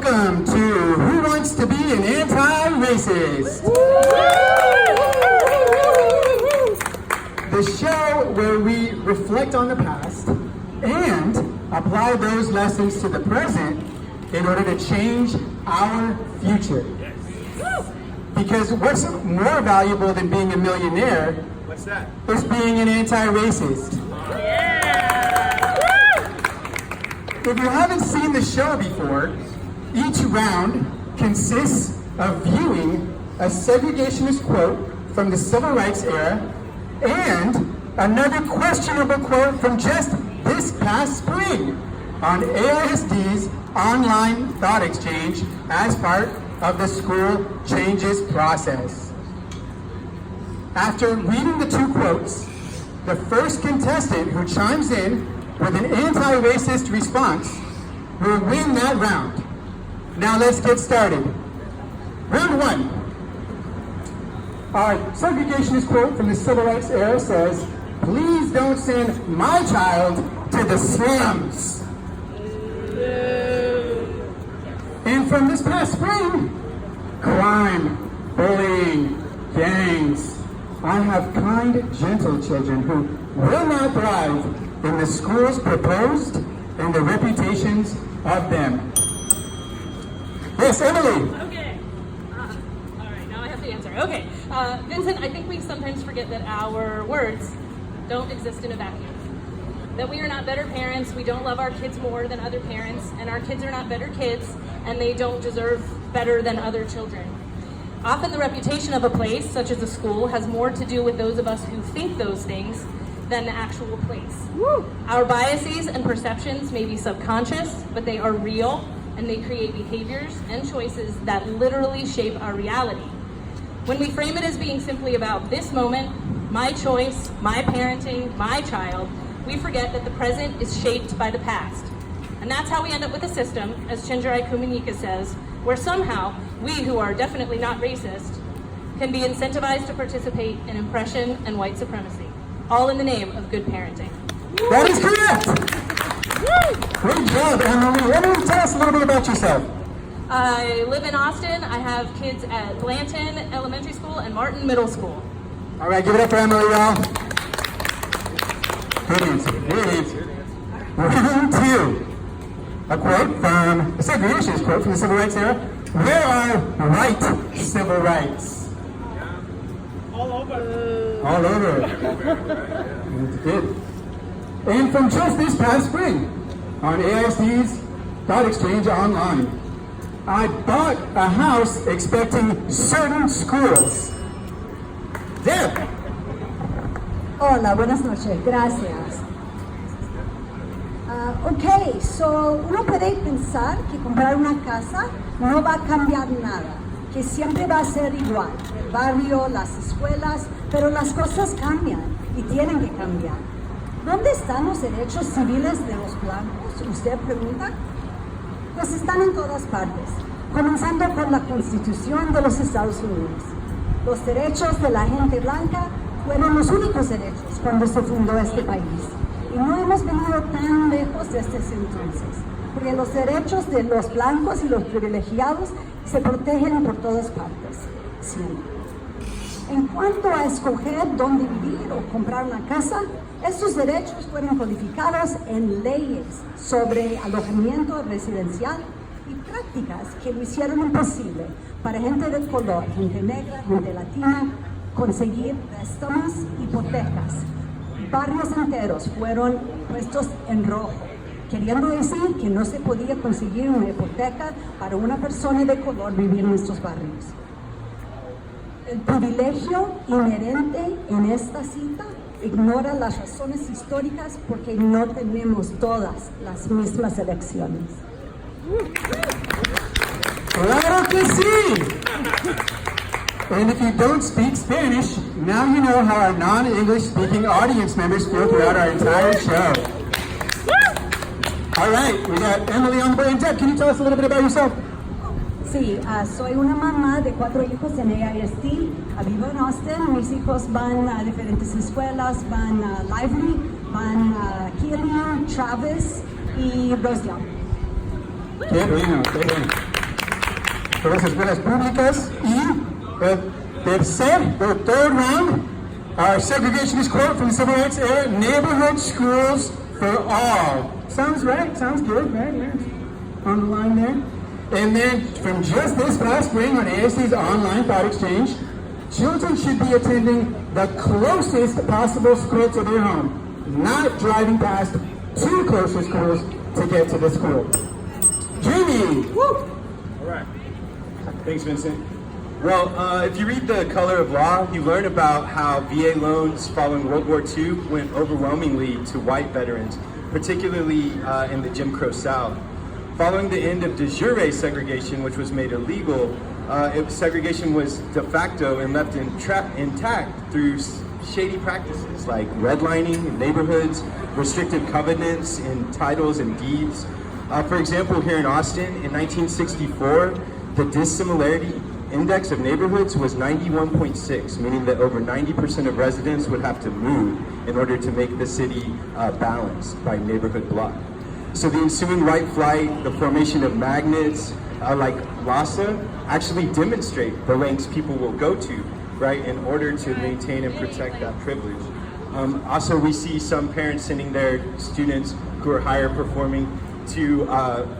Welcome to Who Wants to Be an Anti-Racist? The show where we reflect on the past and apply those lessons to the present in order to change our future. Because what's more valuable than being a millionaire is being an anti-racist. If you haven't seen the show before, each round consists of viewing a segregationist quote from the civil rights era and another questionable quote from just this past spring on AISD's online thought exchange as part of the school changes process. After reading the two quotes, the first contestant who chimes in with an anti-racist response will win that round. Now let's get started. Round one. Our segregationist quote from the civil rights era says, "Please don't send my child to the slums." And from this past spring, crime, bullying, gangs. I have kind, gentle children who will not thrive in the schools proposed and the reputations of them. Yes, Emily. Okay. All right, now I have to answer. Okay. Vincent, I think we sometimes forget that our words don't exist in a vacuum. That we are not better parents, we don't love our kids more than other parents, and our kids are not better kids, and they don't deserve better than other children. Often the reputation of a place, such as a school, has more to do with those of us who think those things than the actual place. Woo! Our biases and perceptions may be subconscious, but they are real, and they create behaviors and choices that literally shape our reality. When we frame it as being simply about this moment, my choice, my parenting, my child, we forget that the present is shaped by the past. And that's how we end up with a system, as Chenjerai Kumanyika says, where somehow we who are definitely not racist can be incentivized to participate in oppression and white supremacy, all in the name of good parenting. That is correct! Great job, Emily. Emily, tell us a little bit about yourself. I live in Austin. I have kids at Blanton Elementary School and Martin Middle School. All right, give it up for Emily, y'all. Good answer, good answer. Round two. A quote from, a segregationist quote from the civil rights era. Where are white civil rights? All over. All over. That's good. And from just this past spring, on AISD's Thought Exchange online, I bought a house expecting certain schools. Deb. Hola, buenas noches, gracias. Ok, so uno puede pensar que comprar una casa no va a cambiar nada, que siempre va a ser igual, el barrio, las escuelas, pero las cosas cambian y tienen que cambiar. ¿Dónde están los derechos civiles de los blancos? ¿Usted pregunta? Pues están en todas partes, comenzando por la Constitución de los Estados Unidos. Los derechos de la gente blanca fueron los únicos derechos cuando se fundó este país. Y no hemos venido tan lejos desde ese entonces, porque los derechos de los blancos y los privilegiados se protegen por todas partes, siempre. En cuanto a escoger dónde vivir o comprar una casa, estos derechos fueron codificados en leyes sobre alojamiento residencial y prácticas que lo hicieron imposible para gente de color, gente negra, gente latina, conseguir préstamos, hipotecas. Barrios enteros fueron puestos en rojo, queriendo decir que no se podía conseguir una hipoteca para una persona de color vivir en estos barrios. El privilegio inherente en esta cita ignora las razones históricas porque no tenemos todas las mismas elecciones. ¡Claro que sí! And if you don't speak Spanish, now you know how our non-English speaking audience members feel throughout our entire show. All right, we got Emily on the board. And Deb, can you tell us a little bit about yourself? Sí, soy una mamá de 4 hijos en AISD, vivo en Austin. Mis hijos van a diferentes escuelas, van a Lively, van a Killian, Travis y Rose Young. Qué bueno, qué bueno. de las escuelas públicas. Y the third round, our segregationist quote from the Civil Rights era, neighborhood schools for all. Sounds right, sounds good, right? On the line there. And then from just this past spring on ASC's online thought exchange, children should be attending the closest possible school to their home, not driving past two closer schools to get to the school. Jamie! Woo! All right. Thanks, Vincent. Well, if you read The Color of Law, you learn about how VA loans following World War II went overwhelmingly to white veterans, particularly in the Jim Crow South. Following the end of de jure segregation, which was made illegal, segregation was de facto and left intact through shady practices like redlining in neighborhoods, restrictive covenants in titles and deeds. For example, here in Austin, in 1964, the dissimilarity index of neighborhoods was 91.6, meaning that over 90% of residents would have to move in order to make the city balanced by neighborhood block. So the ensuing white flight, the formation of magnets like LASA actually demonstrate the lengths people will go to, right, in order to maintain and protect that privilege. Also, we see some parents sending their students who are higher performing to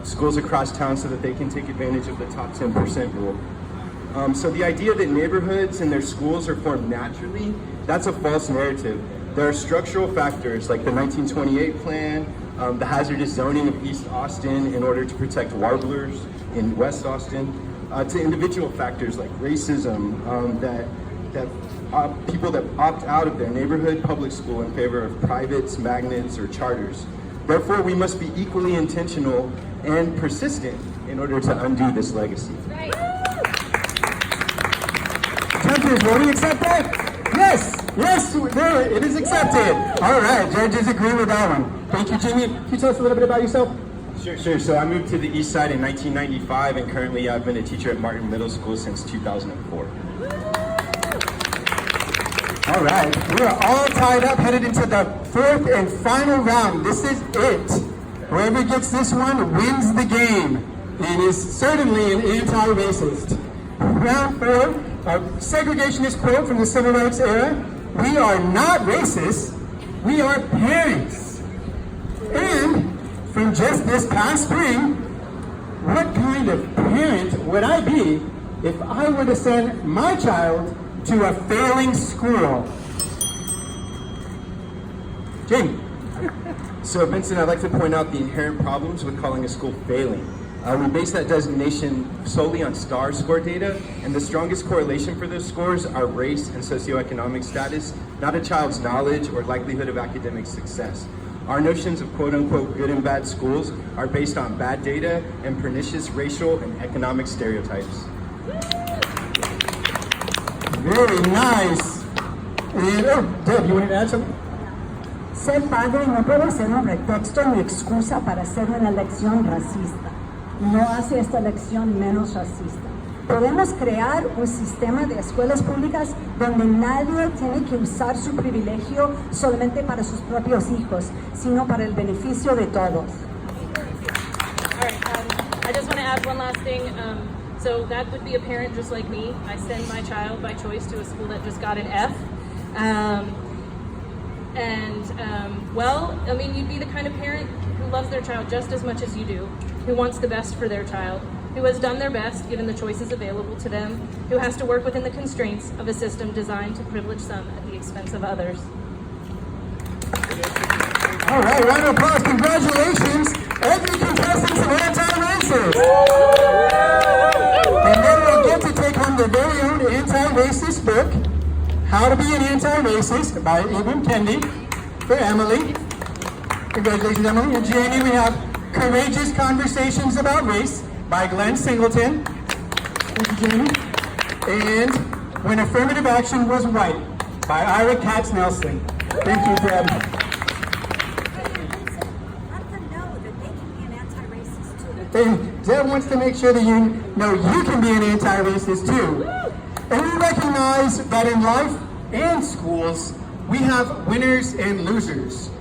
schools across town so that they can take advantage of the top 10% rule. So the idea that neighborhoods and their schools are formed naturally, that's a false narrative. There are structural factors like the 1928 plan, the hazardous zoning of East Austin in order to protect warblers in West Austin, to individual factors like racism, people that opt out of their neighborhood public school in favor of privates, magnets, or charters. Therefore, we must be equally intentional and persistent in order to undo this legacy. Right. Judges, will we accept that? Yes, there, it is accepted. All right, judges agree with that one. Thank you, Jimmy. Can you tell us a little bit about yourself? Sure. So I moved to the East Side in 1995, and currently I've been a teacher at Martin Middle School since 2004. All right, we are all tied up, headed into the fourth and final round. This is it. Whoever gets this one wins the game and is certainly an anti-racist. Round 4, a segregationist quote from the Civil Rights era. We are not racist, we are parents. And from just this past spring, what kind of parent would I be if I were to send my child to a failing school? Jamie. So Vincent, I'd like to point out the inherent problems with calling a school failing. We base that designation solely on STAR score data, and the strongest correlation for those scores are race and socioeconomic status, not a child's knowledge or likelihood of academic success. Our notions of quote-unquote good and bad schools are based on bad data and pernicious racial and economic stereotypes. Very nice. And, Deb, you wanted to add something? Ser padre no puede ser un pretexto ni excusa para hacer una elección racista. No hace esta elección menos racista. Podemos crear un sistema de escuelas públicas donde nadie tiene que usar su privilegio solamente para sus propios hijos, sino para el beneficio de todos. All right, I just want to add one last thing. So that would be a parent just like me. I send my child by choice to a school that just got an F. Well, I mean, you'd be the kind of parent who loves their child just as much as you do, who wants the best for their child, who has done their best given the choices available to them, who has to work within the constraints of a system designed to privilege some at the expense of others. All right, round of applause. Congratulations. Every contestant is anti-racist. And then we'll get to take home their very own anti-racist book, How to Be an Anti-Racist by Ibram Kendi for Emily. Congratulations, Emily. And Jamie, we have Courageous Conversations About Race by Glenn Singleton. Thank you, Jamie. And When Affirmative Action Was Right by Ira Katz Nelson. Thank you, Deb. Let them know that they can be an anti-racist too. And Deb wants to make sure that you know you can be an anti-racist too. And we recognize that in life and schools, we have winners and losers.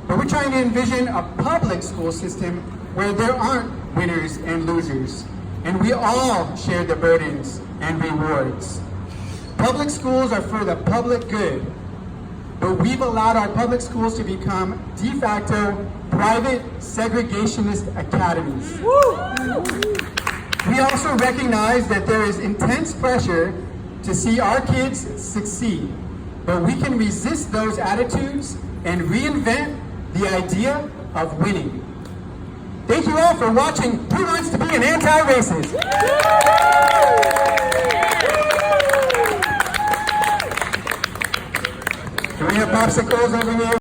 But we're trying to envision a public school system where there aren't winners and losers. and we all share the burdens and rewards. Public schools are for the public good, but we've allowed our public schools to become de facto private segregationist academies. We also recognize that there is intense pressure to see our kids succeed, but we can resist those attitudes and reinvent the idea of winning. Thank you all for watching Who Wants to Be an Anti-Racist? Can we have popsicles over here?